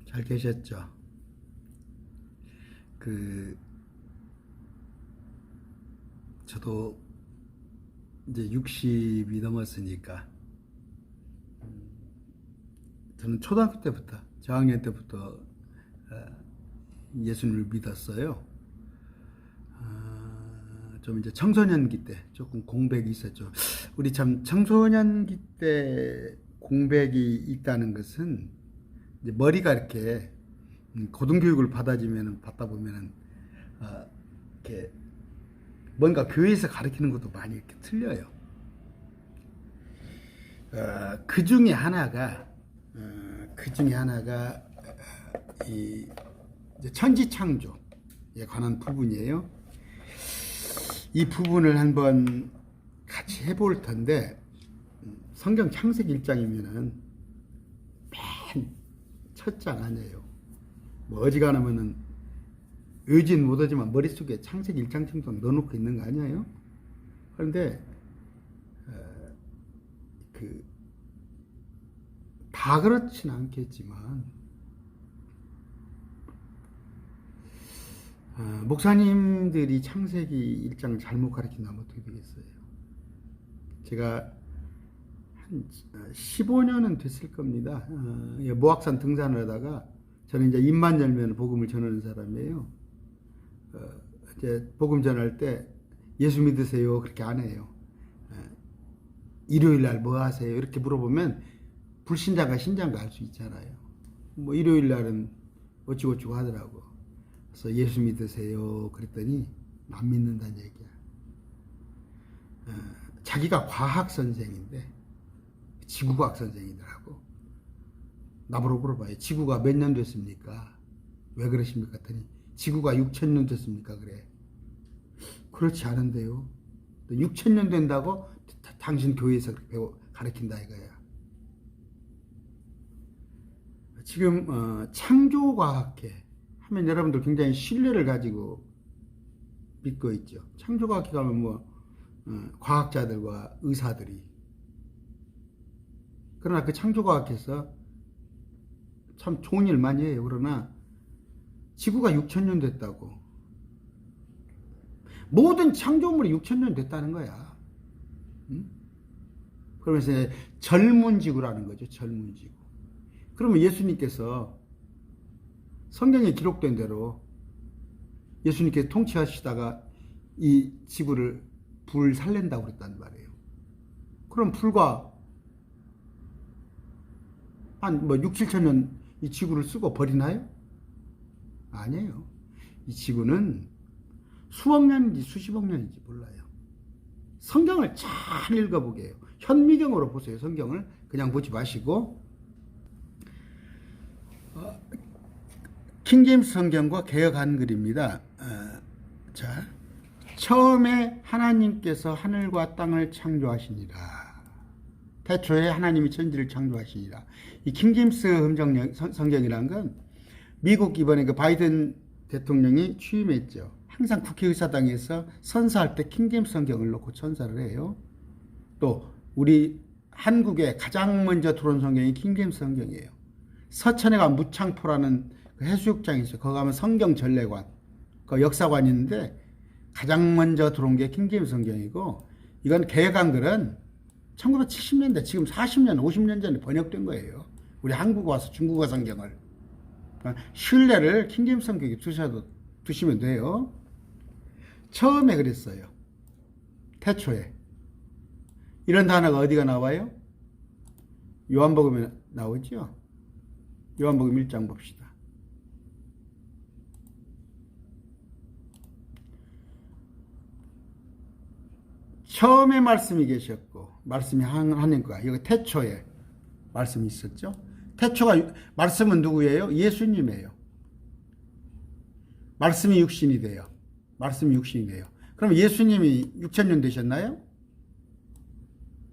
잘 계셨죠? 저도 이제 60이 넘었으니까, 저는 초등학교 때부터, 저학년 때부터 예수님을 믿었어요. 좀 이제 청소년기 때 조금 공백이 있었죠. 우리 참 청소년기 때 공백이 있다는 것은 이제 머리가 이렇게 고등교육을 받다 보면은 이렇게 뭔가 교회에서 가르치는 것도 많이 이렇게 틀려요. 그 중에 하나가 이 이제 천지창조에 관한 부분이에요. 이 부분을 한번 같이 해볼 텐데, 성경 창세기 1장이면은 맨 첫 장 아니에요. 뭐 어지간하면은 의진 못하지만 머릿속에 창세기 1장 정도 넣어놓고 있는 거 아니에요? 그런데 다 그렇진 않겠지만, 목사님들이 창세기 1장 잘못 가르친다면 어떻게 되겠어요? 제가 한 15년은 됐을 겁니다. 모악산 등산을 하다가, 저는 이제 입만 열면 복음을 전하는 사람이에요. 이제 복음 전할 때 예수 믿으세요 그렇게 안 해요. 일요일 날 뭐 하세요 이렇게 물어보면 불신자가 신자인가 알 수 있잖아요. 뭐 일요일 날은 어찌고찌고 하더라고. 그래서 예수 믿으세요 그랬더니 안 믿는다는 얘기야. 자기가 과학 선생인데 지구과학 선생이더라고. 나보고 물어봐요. 지구가 몇 년 됐습니까? 왜 그러십니까? 했더니 지구가 6,000년 됐습니까? 그래. 그렇지 않은데요. 6,000년 된다고 당신 교회에서 가르친다 이거야. 지금 창조과학회 하면 여러분들 굉장히 신뢰를 가지고 믿고 있죠. 창조과학회 가면 뭐 과학자들과 의사들이. 그러나 그 창조과학에서 참 좋은 일 많이 해요. 그러나 지구가 6,000년 됐다고. 모든 창조물이 6,000년 됐다는 거야. 응? 그러면서 젊은 지구라는 거죠. 젊은 지구. 그러면 예수님께서 성경에 기록된 대로 예수님께서 통치하시다가 이 지구를 불 살랜다고 그랬단 말이에요. 그럼 불과 한 뭐 6, 7천 년 이 지구를 쓰고 버리나요? 아니에요. 이 지구는 수억 년인지 수십억 년인지 몰라요. 성경을 잘 읽어보게 해요. 현미경으로 보세요. 성경을 그냥 보지 마시고 킹제임스 성경과 개역 한글입니다. 자, 처음에 하나님께서 하늘과 땅을 창조하시니라. 태초에 하나님이 천지를 창조하시니라. 이 킹제임스 성경이라는 건 미국 이번에 그 바이든 대통령이 취임했죠. 항상 국회의사당에서 선사할 때 킹제임스 성경을 놓고 선사를 해요. 또 우리 한국의 가장 먼저 들어온 성경이 킹제임스 성경이에요. 서천에 가면 무창포라는 그 해수욕장이 있어요. 거기 가면 성경 전례관, 그 역사관이 있는데 가장 먼저 들어온 게 킹제임스 성경이고, 이건 개역 한글은 1970년대, 지금 40년, 50년 전에 번역된 거예요. 우리 한국 와서 중국어 성경을. 그러니까 신뢰를 킹제임스 성경에 두시면 돼요. 처음에 그랬어요. 태초에. 이런 단어가 어디가 나와요? 요한복음에 나오죠? 요한복음 1장 봅시다. 처음에 말씀이 계셨고, 말씀이 하나님과, 여기 태초에 말씀이 있었죠? 말씀은 누구예요? 예수님이에요. 말씀이 육신이 돼요. 그럼 예수님이 6,000년 되셨나요?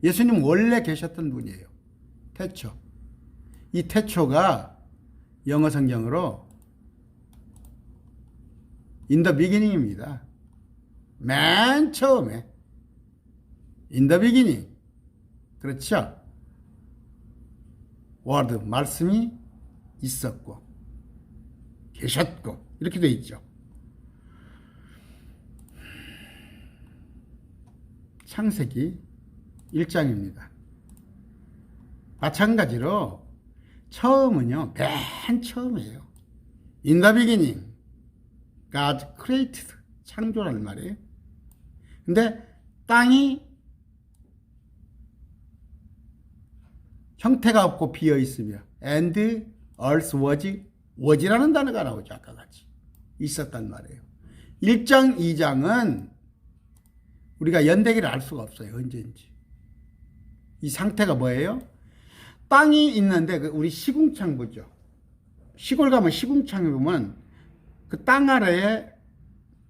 예수님은 원래 계셨던 분이에요. 태초. 이 태초가 영어 성경으로 in the beginning입니다. 맨 처음에 in the beginning. 그렇죠? word, 말씀이 있었고 계셨고 이렇게 되어 있죠. 창세기 1장입니다. 마찬가지로 처음은요, 맨 처음이에요. In the beginning, God created. 창조라는 말이에요. 근데 땅이 형태가 없고 비어 있으며 and earth was이라는 단어가 나오죠. 아까 같이 있었단 말이에요. 1장, 2장은 우리가 연대기를 알 수가 없어요. 언제인지. 이 상태가 뭐예요? 땅이 있는데 우리 시궁창 보죠. 시골 가면 시궁창에 보면 그 땅 아래에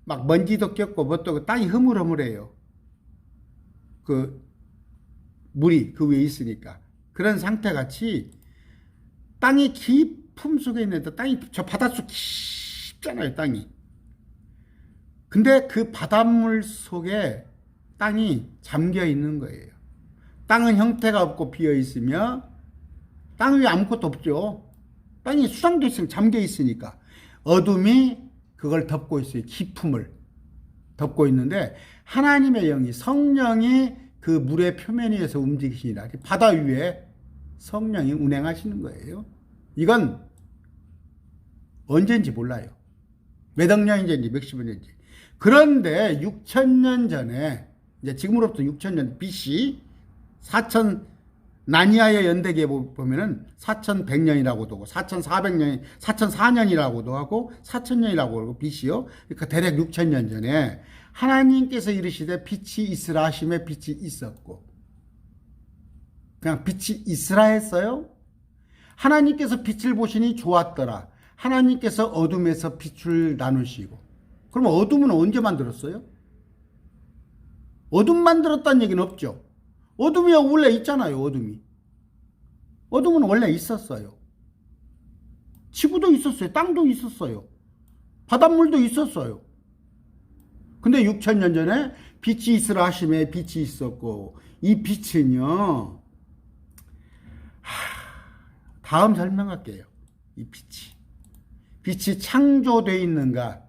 막 먼지도 꼈고 뭣도 그 땅이 흐물흐물해요. 그 물이 그 위에 있으니까. 그런 상태 같이 땅이 깊음 속에 있는데 땅이 저 바닷속 깊잖아요. 땅이. 근데 그 바닷물 속에 땅이 잠겨 있는 거예요. 땅은 형태가 없고 비어 있으며 땅 위에 아무것도 없죠. 땅이 수상돼 있으면 잠겨 있으니까 어둠이 그걸 덮고 있어요. 깊음을 덮고 있는데 하나님의 영이 성령이 그 물의 표면 위에서 움직이시니라. 바다 위에 성령이 운행하시는 거예요. 이건 언제인지 몰라요. 몇 억 년인지 몇십억 년인지. 그런데 6천년 전에 이제 지금으로부터 6천년 BC 4천 나니아의 연대기에 보면은 4100년이라고도 하고 4400년, 4004년이라고도 하고 4000년이라고 하고 BC요. 그러니까 대략 6000년 전에 하나님께서 이르시되 빛이 있으라 하심에 빛이 있었고 그냥 빛이 있으라 했어요. 하나님께서 빛을 보시니 좋았더라. 하나님께서 어둠에서 빛을 나누시고. 그럼 어둠은 언제 만들었어요? 어둠 만들었다는 얘기는 없죠. 어둠이 원래 있잖아요. 어둠은 원래 있었어요. 지구도 있었어요. 땅도 있었어요. 바닷물도 있었어요. 근데 6000년 전에 빛이 있으라 하심에 빛이 있었고 이 빛은요. 다음 설명할게요. 이 빛이 창조되어 있는가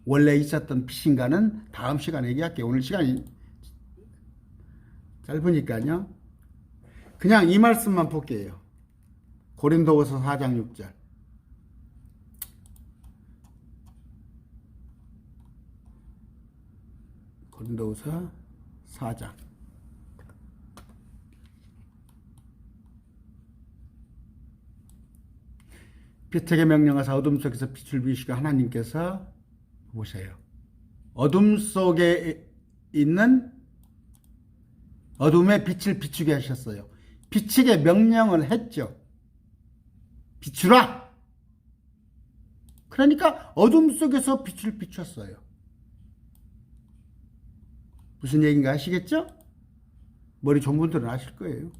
원래 있었던 빛인가는 다음 시간에 얘기할게요. 오늘 시간이 짧으니까요. 그냥 이 말씀만 볼게요. 고린도후서 4장 6절. 고린도후서 4장. 빛에게 명령하사 어둠 속에서 빛을 비추시고 하나님께서 보세요. 어둠 속에 있는 어둠의 빛을 비추게 하셨어요. 비추게 명령을 했죠. 비추라. 그러니까 어둠 속에서 빛을 비췄어요. 무슨 얘기인가 아시겠죠? 머리 좋은 분들은 아실 거예요.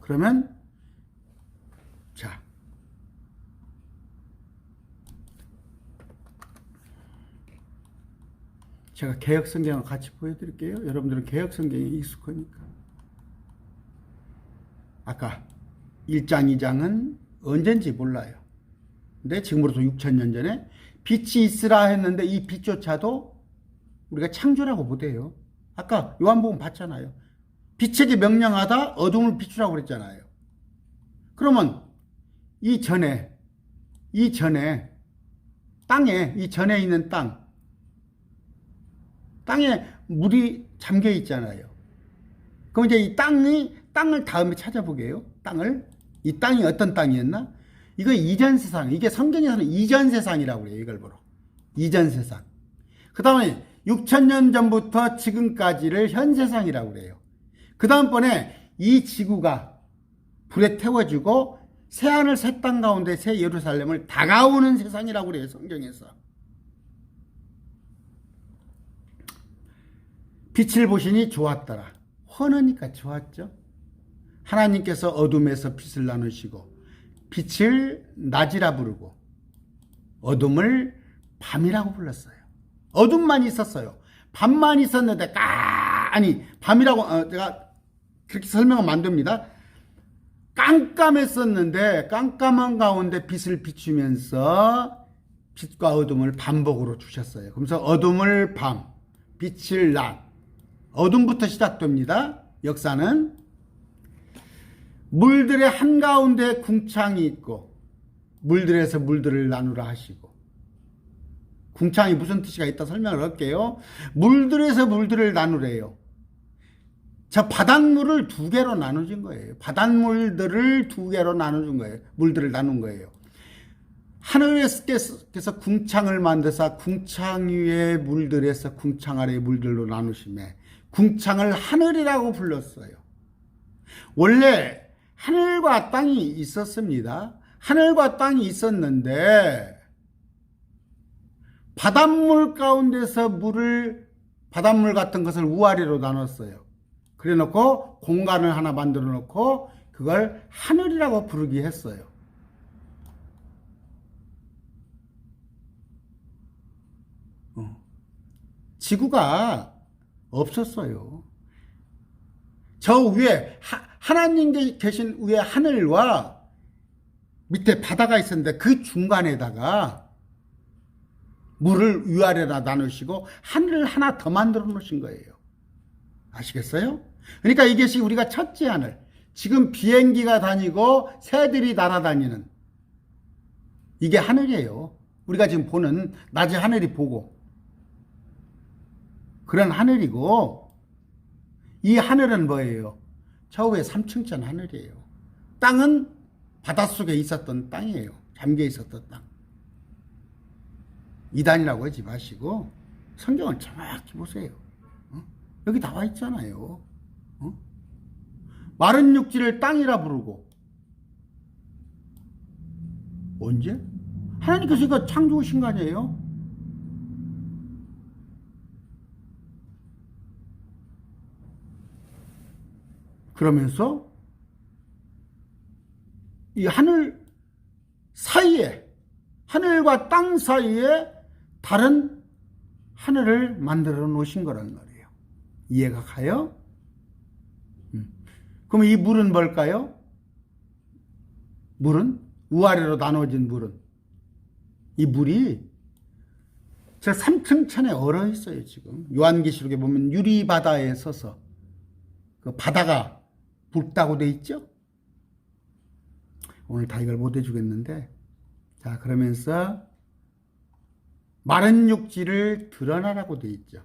그러면 자 제가 개역성경을 같이 보여드릴게요. 여러분들은 개역성경이 익숙하니까. 아까 1장, 2장은 언젠지 몰라요. 근데 지금으로부터 6000년 전에 빛이 있으라 했는데 이 빛조차도 우리가 창조라고 못해요. 아까 요한복음 봤잖아요. 빛에게 명령하다 어둠을 비추라고 그랬잖아요. 그러면 이 전에 땅에 이 전에 있는 땅에 물이 잠겨 있잖아요. 그럼 이제 이 땅을 다음에 찾아보게요. 이 땅이 어떤 땅이었나? 이거 이전 세상. 이게 성경에서는 이전 세상이라고 그래요. 이걸 보러. 이전 세상. 그 다음에 6000년 전부터 지금까지를 현 세상이라고 그래요. 그 다음번에 이 지구가 불에 태워지고 새하늘 새 땅 가운데 새 예루살렘을 다가오는 세상이라고 그래요. 성경에서. 빛을 보시니 좋았더라. 헌으니까 좋았죠. 하나님께서 어둠에서 빛을 나누시고 빛을 낮이라 부르고 어둠을 밤이라고 불렀어요. 어둠만 있었어요. 밤만 있었는데 밤이라고 제가 그렇게 설명하면 안 됩니다. 깜깜했었는데 깜깜한 가운데 빛을 비추면서 빛과 어둠을 반복으로 주셨어요. 그래서 어둠을 밤, 빛을 낮. 어둠부터 시작됩니다. 역사는 물들의 한가운데 궁창이 있고 물들에서 물들을 나누라 하시고, 궁창이 무슨 뜻이가 있다 설명을 할게요. 물들에서 물들을 나누래요. 자, 바닷물을 두 개로 나눠준 거예요. 바닷물들을 두 개로 나눠준 거예요. 물들을 나눈 거예요. 하늘에서 궁창을 만드사 궁창 위에 물들에서 궁창 아래 물들로 나누심에 궁창을 하늘이라고 불렀어요. 원래 하늘과 땅이 있었습니다. 하늘과 땅이 있었는데 바닷물 가운데서 바닷물 같은 것을 우아래로 나눴어요. 그래 놓고 공간을 하나 만들어 놓고 그걸 하늘이라고 부르게 했어요. 지구가 없었어요. 저 위에 하나님 계신 위에 하늘과 밑에 바다가 있었는데 그 중간에다가 물을 위아래로 나누시고 하늘을 하나 더 만들어 놓으신 거예요. 아시겠어요? 그러니까 이것이 우리가 첫째 하늘, 지금 비행기가 다니고 새들이 날아다니는 이게 하늘이에요. 우리가 지금 보는 낮에 하늘이 보고 그런 하늘이고, 이 하늘은 뭐예요? 저 위에 3층짜리 하늘이에요. 땅은 바닷속에 있었던 땅이에요. 잠겨 있었던 땅. 이단이라고 하지 마시고 성경을 정확히 보세요. 여기 나와 있잖아요. 마른 육지를 땅이라 부르고. 언제? 하나님께서 이거 창조하신 거 아니에요? 그러면서 이 하늘 사이에, 하늘과 땅 사이에 다른 하늘을 만들어 놓으신 거란 말이에요. 이해가 가요? 그럼 이 물은 뭘까요? 물은 우아래로 나눠진 물은, 이 물이 저 3층 천에 얼어 있어요. 지금 요한계시록에 보면 유리바다에 서서 그 바다가 붉다고 돼 있죠. 오늘 다 이걸 못 해주겠는데, 자, 그러면서 마른 육지를 드러나라고 돼 있죠.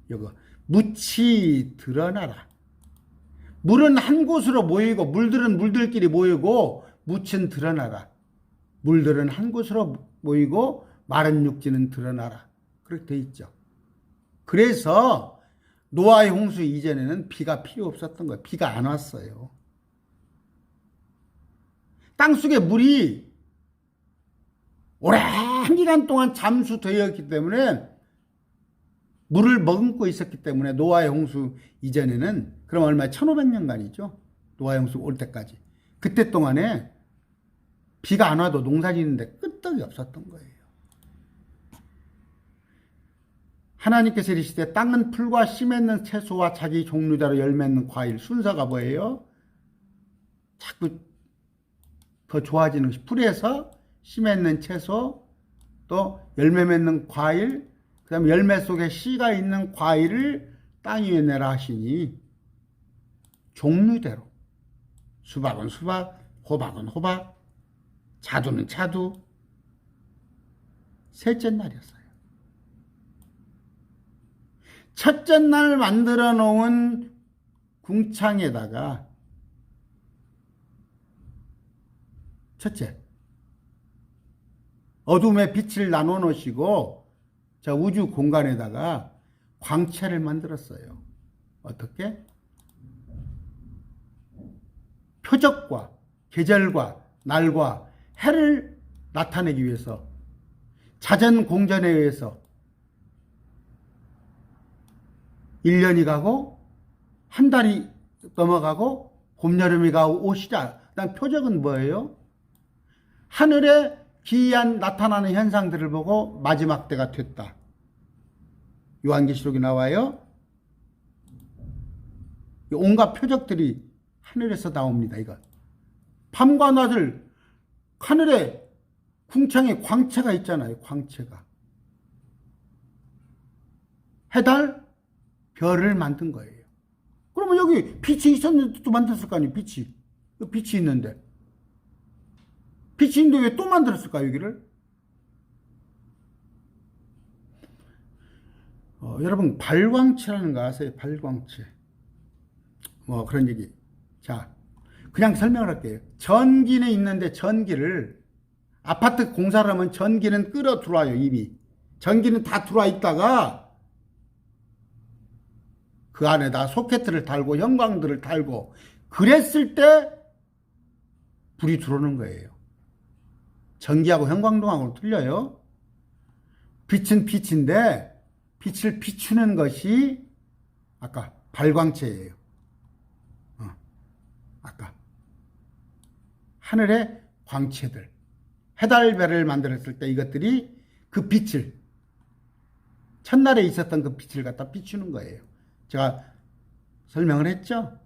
이거 묻히 드러나라. 물은 한 곳으로 모이고 물들은 물들끼리 모이고 묻힌 드러나라. 물들은 한 곳으로 모이고 마른 육지는 드러나라. 그렇게 돼 있죠. 그래서 노아의 홍수 이전에는 비가 필요 없었던 거예요. 비가 안 왔어요. 땅속에 물이 오랜 기간 동안 잠수되었기 때문에, 물을 머금고 있었기 때문에 노아의 홍수 이전에는, 그럼 얼마 1500년간이죠. 노아의 홍수 올 때까지. 그때 동안에 비가 안 와도 농사 짓는데 끄떡이 없었던 거예요. 하나님께서 이르시되 땅은 풀과 씨 맺는 채소와 자기 종류대로 열 맺는 과일. 순서가 뭐예요? 자꾸 더 좋아지는 것이 풀에서 씨 맺는 채소, 또 열매 맺는 과일, 그 다음에 열매 속에 씨가 있는 과일을 땅 위에 내라 하시니 종류대로, 수박은 수박, 호박은 호박, 자두는 자두. 셋째 날이었어요. 첫째 날 만들어 놓은 궁창에다가, 첫째, 어둠의 빛을 나눠 놓으시고 자, 우주 공간에다가 광채를 만들었어요. 어떻게? 표적과 계절과 날과 해를 나타내기 위해서, 자전 공전에 의해서 1년이 가고 한 달이 넘어가고 봄, 여름이 가고 오시자. 그다음 표적은 뭐예요? 하늘에 기이한 나타나는 현상들을 보고 마지막 때가 됐다. 요한계시록이 나와요. 온갖 표적들이 하늘에서 나옵니다. 이거 밤과 낮을 하늘에 궁창에 광채가 있잖아요. 광채가 해달 별을 만든 거예요. 그러면 여기 빛이 있었는데 또 만들었을 거 아니에요. 빛이 있는데 왜 또 만들었을까 여기를? 여러분 발광체라는 거 아세요? 발광체. 뭐 그런 얘기. 자, 그냥 설명을 할게요. 전기는 있는데 전기를 아파트 공사를 하면 전기는 끌어 들어와요. 이미 전기는 다 들어와 있다가 그 안에다 소켓을 달고 형광들을 달고 그랬을 때 불이 들어오는 거예요. 전기하고 형광등하고는 틀려요. 빛은 빛인데 빛을 비추는 것이 아까 발광체예요. 아까 하늘의 광체들, 해달별을 만들었을 때 이것들이 그 빛을 첫날에 있었던 그 빛을 갖다 비추는 거예요. 제가 설명을 했죠.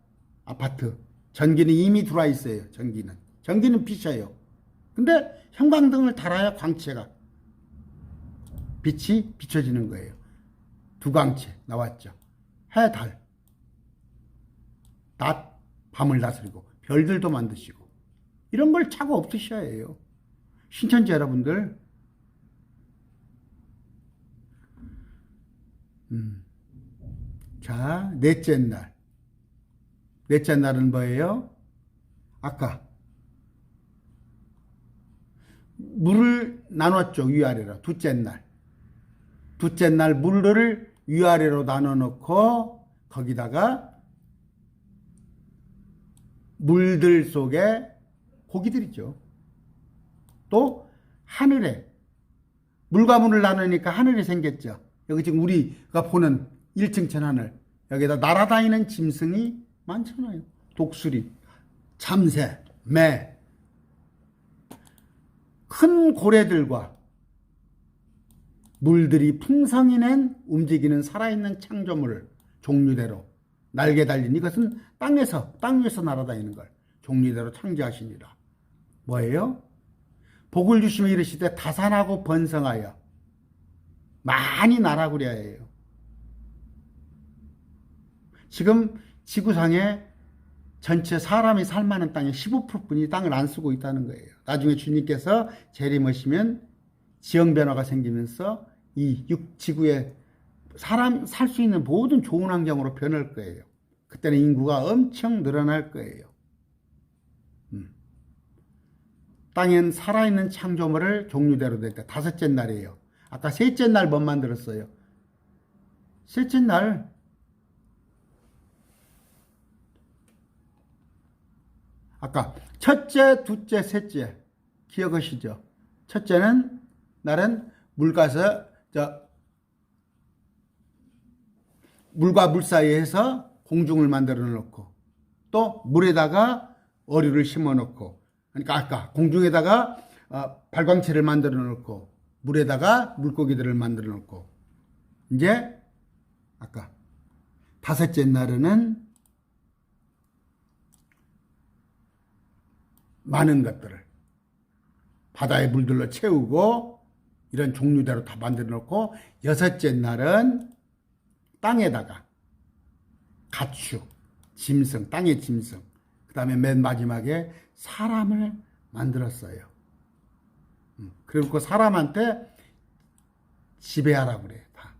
아파트 전기는 이미 들어와 있어요. 전기는 빛이에요. 근데 형광등을 달아야 광채가 빛이 비춰지는 거예요. 두 광채 나왔죠. 해, 달, 낮, 밤을 다스리고 별들도 만드시고 이런 걸 차고 없으셔야 해요. 신천지 여러분들. 자, 넷째 날. 넷째 날은 뭐예요? 아까 물을 나눴죠. 위아래로. 둘째 날 물을 위아래로 나눠 놓고 거기다가 물들 속에 고기들이죠. 또 하늘에 물과 물을 나누니까 하늘이 생겼죠. 여기 지금 우리가 보는 1층 천하늘 여기다 날아다니는 짐승이 많잖아요. 독수리, 참새, 매, 큰 고래들과 물들이 풍성히 낸 움직이는 살아있는 창조물 종류대로 날개 달린 이것은 땅 위에서 날아다니는 걸 종류대로 창조하시니라. 뭐예요? 복을 주시며 이르시되 다산하고 번성하여 많이 날아구려 해요. 지금 지구상에 전체 사람이 살만한 땅의 15%뿐이 땅을 안 쓰고 있다는 거예요. 나중에 주님께서 재림하시면 지형 변화가 생기면서 이 지구에 사람 살 수 있는 모든 좋은 환경으로 변할 거예요. 그때는 인구가 엄청 늘어날 거예요. 땅엔 살아있는 창조물을 종류대로 될 때 다섯째 날이에요. 아까 셋째 날 뭐 만들었어요? 셋째 날 아까 첫째, 둘째, 셋째 기억하시죠? 첫째는 날은 물과 물 사이에 해서 공중을 만들어 놓고 또 물에다가 어류를 심어 놓고 그러니까 아까 공중에다가 발광체를 만들어 놓고 물에다가 물고기들을 만들어 놓고 이제 아까 다섯째 날에는 많은 것들을 바다의 물들로 채우고 이런 종류대로 다 만들어 놓고 여섯째 날은 땅에다가 가축, 짐승, 땅의 짐승 그 다음에 맨 마지막에 사람을 만들었어요. 그리고 그 사람한테 지배하라고 그래요. 다.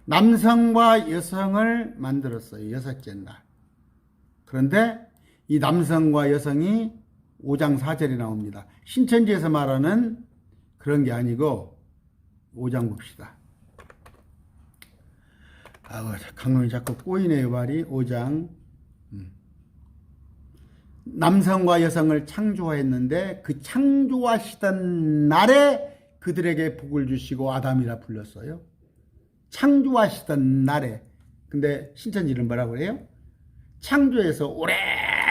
남성과 여성을 만들었어요. 여섯째 날. 그런데 이 남성과 여성이 5장 4절에 나옵니다. 신천지에서 말하는 그런 게 아니고 5장 봅시다. 강론이 자꾸 꼬이네요. 말이 5장 남성과 여성을 창조했는데 그 창조하시던 날에 그들에게 복을 주시고 아담이라 불렀어요. 창조하시던 날에, 근데 신천지는 뭐라고 해요? 창조해서 오래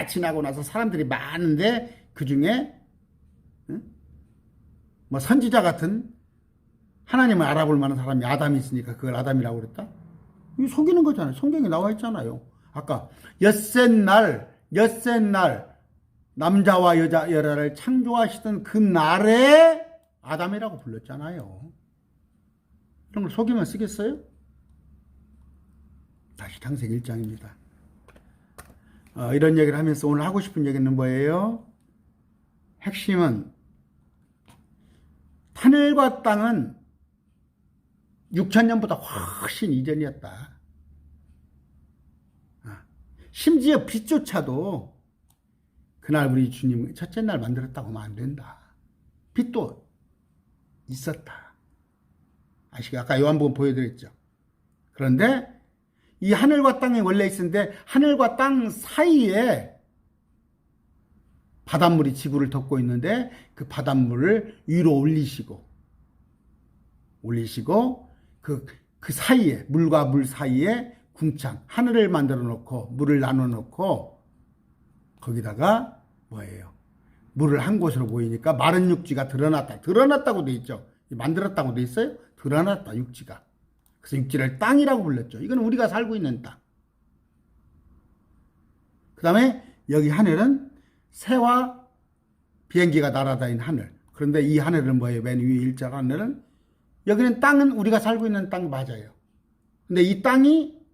지나고 나서 사람들이 많은데 그 중에 뭐 선지자 같은 하나님을 알아볼 만한 사람이 아담이 있으니까 그걸 아담이라고 그랬다? 이거 속이는 거잖아요. 성경에 나와 있잖아요. 아까 엿새 날 남자와 여자를 창조하시던 그 날에 아담이라고 불렀잖아요. 이런 걸 속이면 쓰겠어요? 다시 창세기 1장입니다. 이런 얘기를 하면서 오늘 하고 싶은 얘기는 뭐예요? 핵심은 하늘과 땅은 6,000년보다 훨씬 이전이었다. 심지어 빛조차도 그날 우리 주님 첫째 날 만들었다고 하면 안 된다. 빛도 있었다. 아시죠? 아까 요한복음 보여드렸죠. 그런데 이 하늘과 땅이 원래 있었는데 하늘과 땅 사이에 바닷물이 지구를 덮고 있는데 그 바닷물을 위로 올리시고 그 사이에 물과 물 사이에 궁창 하늘을 만들어 놓고 물을 나눠 놓고 거기다가 뭐예요? 물을 한 곳으로 보이니까 마른 육지가 드러났다고 돼 있죠. 만들었다고 돼 있어요? 드러났다 육지가. 그래서 육지를 땅이라고 불렀죠. 이건 우리가 살고 있는 땅. 그 다음에 여기 하늘은 새와 비행기가 날아다니는 하늘. 그런데 이 하늘은 뭐예요? 맨 위에 일자 하늘은 여기는 땅은 우리가 살고 있는 땅 맞아요. 근데 이 땅이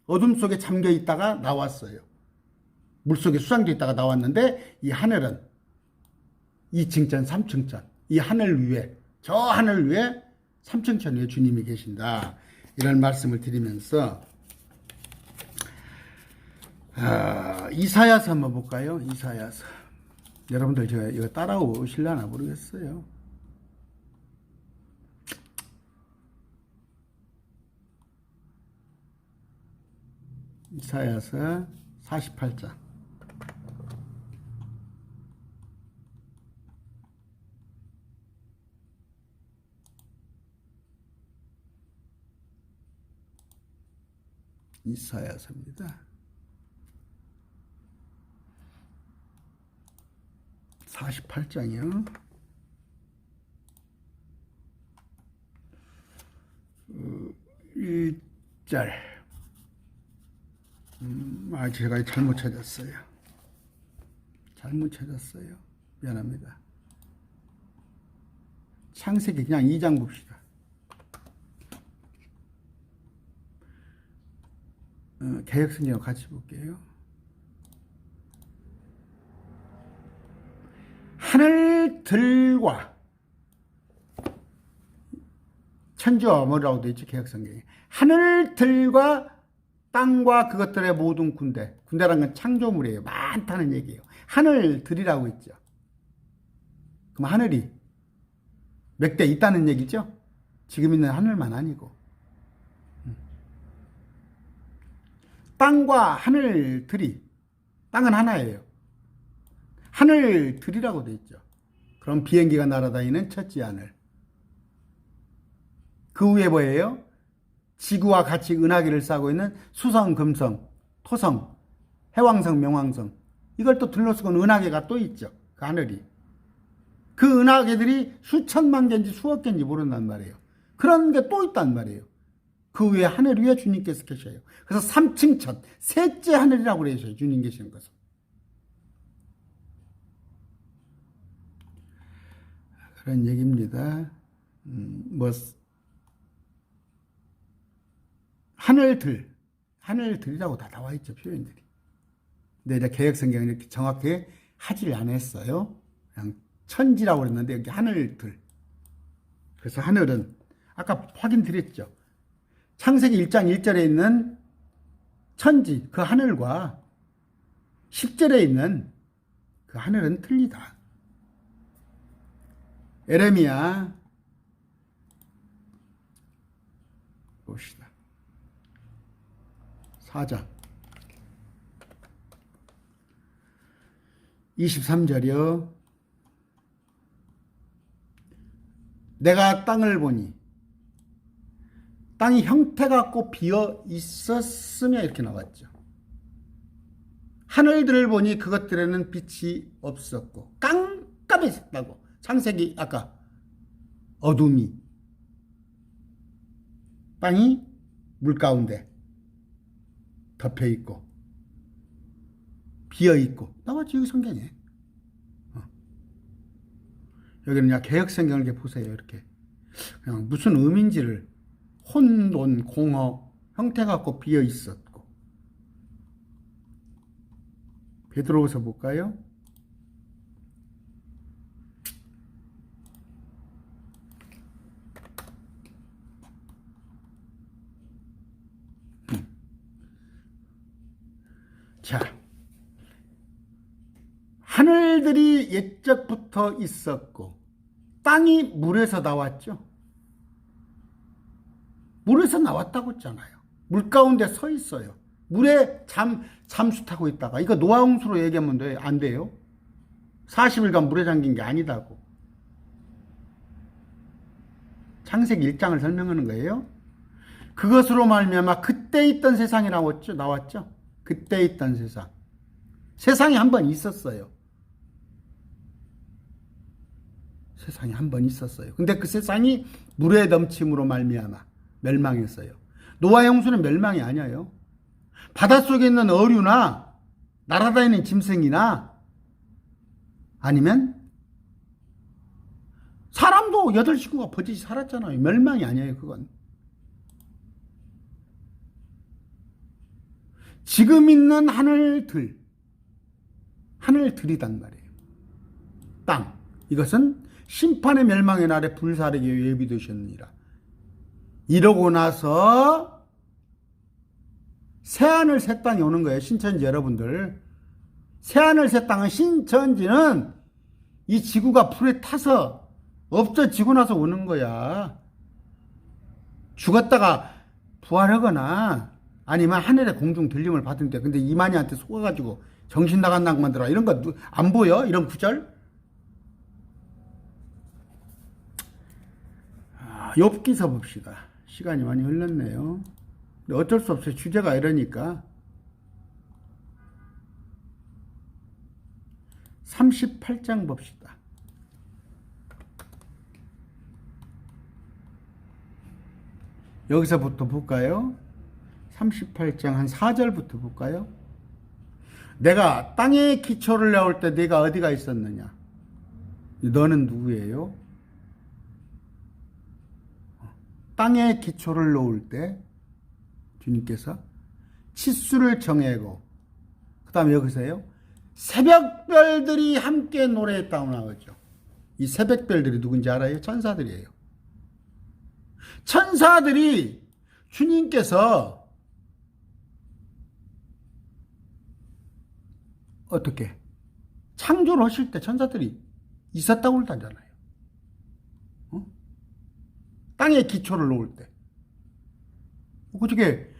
어둠 속에 잠겨 있다가 나왔어요. 물속에 수상되어 있다가 나왔는데 이 하늘은 2층천, 3층천 이 하늘 위에 저 하늘 위에 3층천 위에 주님이 계신다. 이런 말씀을 드리면서 이사야서 한번 볼까요? 이사야서. 여러분들 제가 이거 따라오실려나 모르겠어요. 이사야서 48장. 이사야서입니다. 48장이요. 1절. 제가 잘못 찾았어요. 미안합니다. 창세기 그냥 2장 봅시다. 개역성경 같이 볼게요. 하늘들과 천지와 뭐라고 되어 있죠? 개역성경에. 하늘들과 땅과 그것들의 모든 군대라는 건 창조물이에요. 많다는 얘기예요. 하늘들이라고 있죠. 그럼 하늘이 몇 대 있다는 얘기죠? 지금 있는 하늘만 아니고. 땅과 하늘들이, 땅은 하나예요. 하늘들이라고 되어 있죠. 그럼 비행기가 날아다니는 첫째 하늘. 그 위에 뭐예요? 지구와 같이 은하계를 싸고 있는 수성, 금성, 토성, 해왕성, 명왕성. 이걸 또 둘러쓰고 은하계가 또 있죠. 그 하늘이. 그 은하계들이 수천만 개인지 수억 개인지 모른단 말이에요. 그런 게 또 있단 말이에요. 그 위에 하늘 위에 주님께서 계셔요. 그래서 3층천, 셋째 하늘이라고 그러셔요. 주님 계시는 것은. 그런 얘기입니다. 하늘들이라고 다 나와 있죠, 표현들이. 근데 이제 개역성경은 이렇게 정확히 하질 않았어요. 그냥 천지라고 그랬는데 여기 하늘들. 그래서 하늘은 아까 확인 드렸죠. 창세기 1장 1절에 있는 천지, 그 하늘과 10절에 있는 그 하늘은 틀리다. 에레미야 봅시다. 4장 23절이요. 내가 땅을 보니 땅이 형태가 없고 비어 있었으며 이렇게 나왔죠. 하늘들을 보니 그것들에는 빛이 없었고 깜깜했다고. 창세기 아까 어둠이, 땅이 물 가운데 덮여 있고 비어 있고 나왔지, 여기 성경에. 여기는 그냥 개역성경을 이렇게 보세요. 이렇게 그냥 무슨 의미인지를. 혼돈, 공허, 형태가 없고 비어 있었고. 베드로후서 볼까요? 자, 하늘들이 옛적부터 있었고 땅이 물에서 나왔죠. 물에서 나왔다고 했잖아요. 물 가운데 서 있어요. 물에 잠수 타고 있다가. 이거 노아홍수로 얘기하면 안 돼요. 40일간 물에 잠긴 게 아니다고. 창세기 1장을 설명하는 거예요. 그것으로 말미암아 그때 있던 세상이 나왔죠. 그때 있던 세상. 세상이 한 번 있었어요. 세상이 한 번 있었어요. 근데 그 세상이 물의 넘침으로 말미암아 멸망했어요. 노아 형수는 멸망이 아니에요. 바닷속에 있는 어류나 날아다니는 짐승이나 아니면 사람도 8식구가 버젓이 살았잖아요. 멸망이 아니에요. 그건. 지금 있는 하늘들이단 말이에요. 땅. 이것은 심판의 멸망의 날에 불사르게 예비되셨느니라. 이러고 나서 새하늘 새 땅이 오는 거예요. 신천지 여러분들. 새하늘 새 땅은, 신천지는 이 지구가 불에 타서 없어지고 나서 오는 거야. 죽었다가 부활하거나 아니면 하늘의 공중 들림을 받은 때. 근데 이만희한테 속아가지고 정신 나간 낭만들아, 이런 거 안 보여? 이런 구절? 욥기서 봅시다. 시간이 많이 흘렀네요. 근데 어쩔 수 없어요. 주제가 이러니까. 38장 봅시다. 여기서부터 볼까요? 38장 한 4절부터 볼까요? 내가 땅에 기초를 내올 때 네가 어디가 있었느냐? 너는 누구예요? 땅에 기초를 놓을 때 주님께서 치수를 정하고, 그 다음에 여기서요, 새벽별들이 함께 노래했다고 나오죠. 이 새벽별들이 누군지 알아요? 천사들이에요. 천사들이 주님께서 어떻게 창조를 하실 때 천사들이 있었다고 그러잖아요. 땅에 기초를 놓을 때. 어떻게,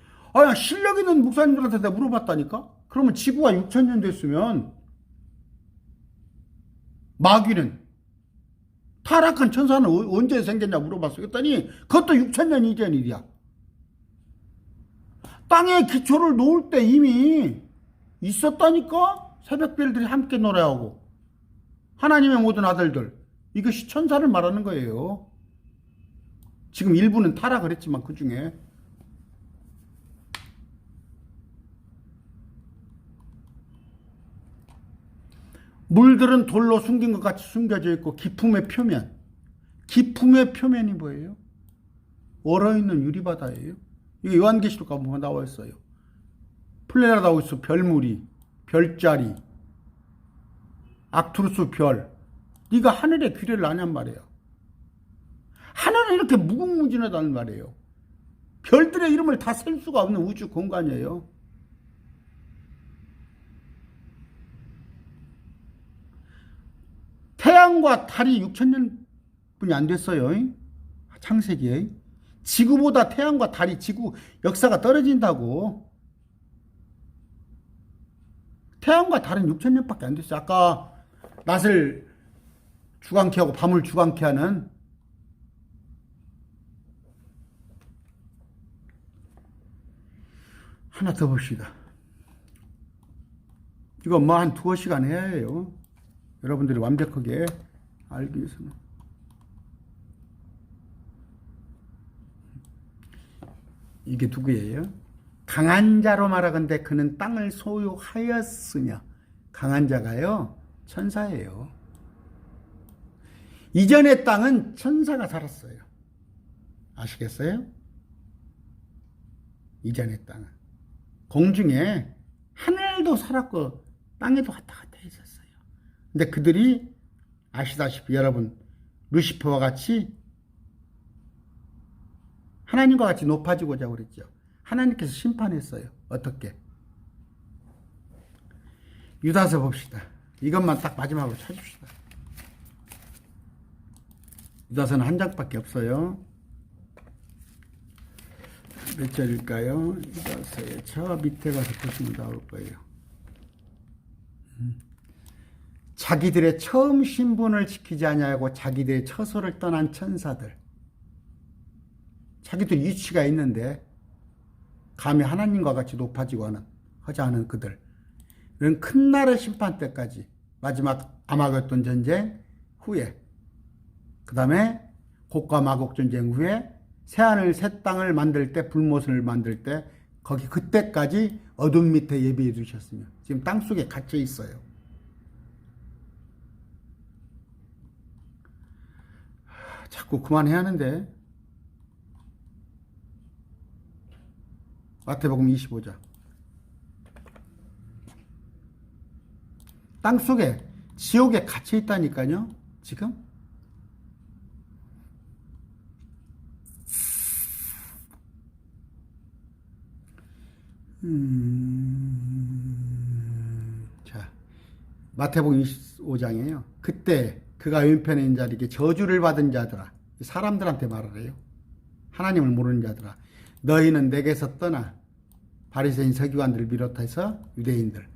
실력 있는 목사님들한테 내가 물어봤다니까? 그러면 지구가 6,000년 됐으면 마귀는, 타락한 천사는 언제 생겼냐 물어봤어. 그랬더니 그것도 6,000년 이전 일이야. 땅에 기초를 놓을 때 이미 있었다니까? 새벽별들이 함께 노래하고 하나님의 모든 아들들. 이것이 천사를 말하는 거예요. 지금 일부는 타락을 했지만 그 중에. 물들은 돌로 숨긴 것 같이 숨겨져 있고 기품의 표면. 기품의 표면이 뭐예요? 얼어있는 유리바다예요. 이게 요한계시록 가보면 나와 있어요. 플레라다우스 별무리, 별자리, 악투루스 별. 네가 하늘의 규례를 아냔 말이에요. 하늘은 이렇게 무궁무진하다는 말이에요. 별들의 이름을 다 셀 수가 없는 우주 공간이에요. 태양과 달이 6,000년뿐이 안 됐어요. 창세기에. 지구보다 태양과 달이 지구 역사가 떨어진다고. 태양과 달은 6,000년밖에 안 됐어요. 아까 낮을 주광케 하고 밤을 주광케 하는 하나 더 봅시다. 이거 뭐 한 두어 시간 해야 해요. 여러분들이 완벽하게 알기 위해서는. 이게 누구예요? 강한 자로 말하건대 그는 땅을 소유하였으며. 강한 자가요, 천사예요. 이전의 땅은 천사가 살았어요. 아시겠어요? 이전의 땅은. 공중에 하늘도 살았고 땅에도 왔다 갔다 했었어요. 근데 그들이 아시다시피 여러분, 루시퍼와 같이 하나님과 같이 높아지고자 그랬죠. 하나님께서 심판했어요. 어떻게? 유다서 봅시다. 이것만 딱 마지막으로 찾읍시다. 유다서는 한 장밖에 없어요. 몇 절일까요? 유다서의 저 밑에 가서 보시면 나올 거예요. 자기들의 처음 신분을 지키지 아니하고 자기들의 처소를 떠난 천사들. 자기들 위치가 있는데 감히 하나님과 같이 높아지고 하지 않은 그들. 이런 큰 날의 심판 때까지, 마지막 아마겟돈 전쟁 후에, 그 다음에 곡과 마곡 전쟁 후에 새하늘 새 땅을 만들 때, 불못을 만들 때 거기 그때까지 어둠 밑에 예비해 두셨으며 지금 땅속에 갇혀 있어요. 자꾸 그만해야 하는데. 마태복음 25장. 땅속에, 지옥에 갇혀 있다니까요, 지금. 자, 마태복음 25장이에요. 그때 그가 왼편에 있는 자들에게 저주를 받은 자들아, 사람들한테 말을 해요. 하나님을 모르는 자들아, 너희는 내게서 떠나. 바리새인 서기관들을 비롯해서 유대인들,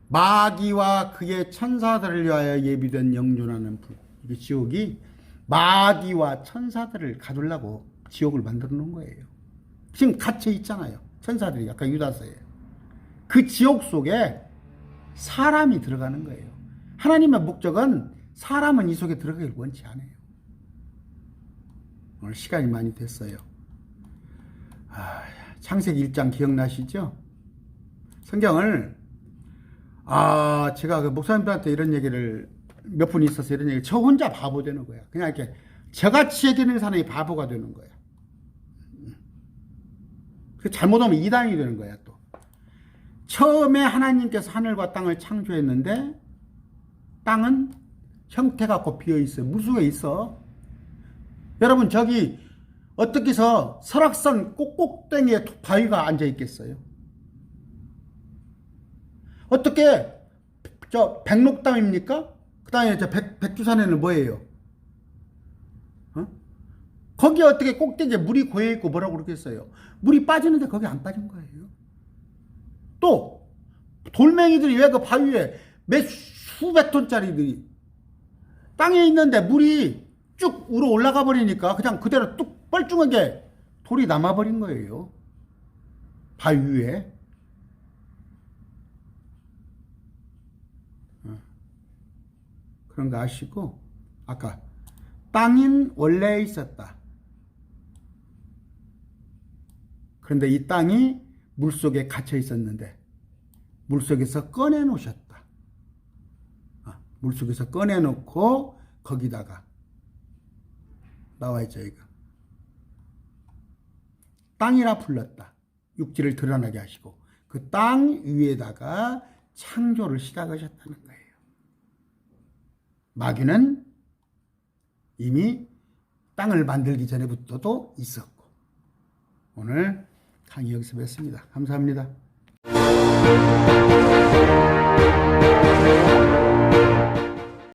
마귀와 그의 천사들을 위하여 예비된 영존하는 불. 이게 지옥이 마귀와 천사들을 가두려고 지옥을 만들어 놓은 거예요. 지금 갇혀 있잖아요. 천사들이. 아까 유다서에. 그 지옥 속에 사람이 들어가는 거예요. 하나님의 목적은 사람은 이 속에 들어가길 원치 않아요. 오늘 시간이 많이 됐어요. 창세기 1장 기억나시죠? 성경을, 제가 그 목사님들한테 이런 얘기를 몇 분 있어서 이런 얘기, 저 혼자 바보 되는 거야. 그냥 이렇게 저같이 얘기하는 사람이 바보가 되는 거야. 잘못하면 이단이 되는 거야, 또. 처음에 하나님께서 하늘과 땅을 창조했는데, 땅은 형태가 없고 비어있어요. 물속에 있어. 여러분, 저기, 어떻게 해서 설악산 꼭꼭땡이에 바위가 앉아있겠어요? 어떻게, 저 백록담입니까? 그 다음에 저 백두산에는 뭐예요? 거기에 어떻게 꼭대기에 물이 고여있고 뭐라고 그러겠어요? 물이 빠지는데 거기 안 빠진 거예요. 또, 돌멩이들이 왜 그 바위에 몇 수백 톤짜리들이 땅에 있는데 물이 쭉 우러 올라가 버리니까 그냥 그대로 뚝 뻘쭘하게 돌이 남아버린 거예요. 바위 위에. 그런 거 아시고, 아까 땅인 원래 있었다. 그런데 이 땅이 물속에 갇혀 있었는데 물속에서 꺼내 놓으셨다. 물속에서 꺼내 놓고 거기다가 나와 있죠, 이거. 땅이라 불렀다. 육지를 드러나게 하시고 그 땅 위에다가 창조를 시작하셨다는 거예요. 마귀는 이미 땅을 만들기 전에부터도 있었고. 오늘 강의 여기서 뵙습니다. 감사합니다.